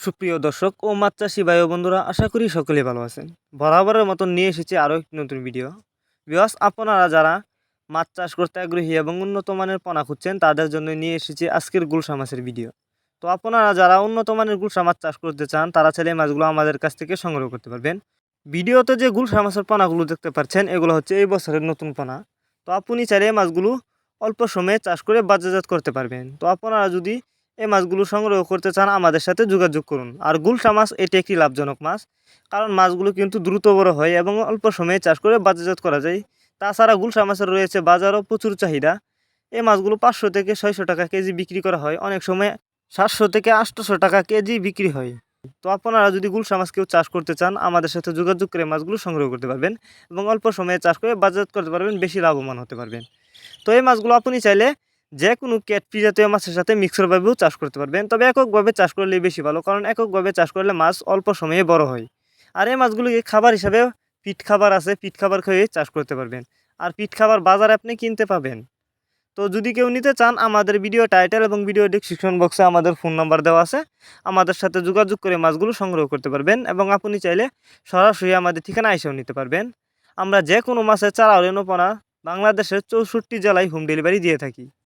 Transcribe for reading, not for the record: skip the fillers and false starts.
সুপ্রিয় দর্শক ও মাছ চাষি ভাই ও বন্ধুরা, আশা করি সকলেই ভালো আছেন। বরাবরের মতন নিয়ে এসেছি আরও একটি নতুন ভিডিও। ভিউয়ার্স, আপনারা যারা মাছ চাষ করতে আগ্রহী এবং উন্নত মানের পোনা খুঁজছেন তাদের জন্য নিয়ে এসেছি আজকের গুলশা মাছের ভিডিও। তো আপনারা যারা উন্নত মানের গুলশা মাছ চাষ করতে চান তারা চাইলে এই মাছগুলো আমাদের কাছ থেকে সংগ্রহ করতে পারবেন। ভিডিওতে যে গুলশা মাছের পোনাগুলো দেখতে পাচ্ছেন এগুলো হচ্ছে এই বছরের নতুন পোনা। তো আপনি চাইলে এই মাছগুলো অল্প সময়ে চাষ করে বাজারজাত করতে পারবেন। তো আপনারা যদি এই মাছগুলো সংগ্রহ করতে চান আমাদের সাথে যোগাযোগ করুন। আর গুলশা মাছ এটি একটি লাভজনক মাছ, কারণ মাছগুলো কিন্তু দ্রুত বড় হয় এবং অল্প সময়ে চাষ করে বাজারজাত করা যায়। তাছাড়া গুলশা মাছের রয়েছে বাজারও প্রচুর চাহিদা। এই মাছগুলো 500 থেকে 600 টাকা কেজি বিক্রি করা হয়, অনেক সময় 700 থেকে 800 টাকা কেজি বিক্রি হয়। তো আপনারা যদি গুলশা মাছ কেউ চাষ করতে চান আমাদের সাথে যোগাযোগ করে মাছগুলো সংগ্রহ করতে পারবেন এবং অল্প সময়ে চাষ করে বাজারজাত করতে পারবেন, বেশি লাভবান হতে পারবেন। তো এই মাছগুলো আপনি চাইলে যে কোনো ক্যাটফি জাতীয় মাছের সাথে মিক্সরভাবেও চাষ করতে পারবেন, তবে এককভাবে চাষ করলেই বেশি ভালো, কারণ এককভাবে চাষ করলে মাছ অল্প সময়ে বড় হয়। আর এই মাছগুলোকে খাবার হিসাবে পিট খাবার আছে, পিট খাবার খেয়ে চাষ করতে পারবেন। আর পিট খাবার বাজারে আপনি কিনতে পাবেন। তো যদি কেউ নিতে চান আমাদের ভিডিও টাইটেল এবং ভিডিও ডেসক্রিপশন বক্সে আমাদের ফোন নাম্বার দেওয়া আছে, আমাদের সাথে যোগাযোগ করে মাছগুলো সংগ্রহ করতে পারবেন এবং আপনি চাইলে সরাসরি আমাদের ঠিকানা এসেও নিতে পারবেন। আমরা যে কোনো মাছের চারা ও পোনা বাংলাদেশের 64 জেলায় হোম ডেলিভারি দিয়ে থাকি।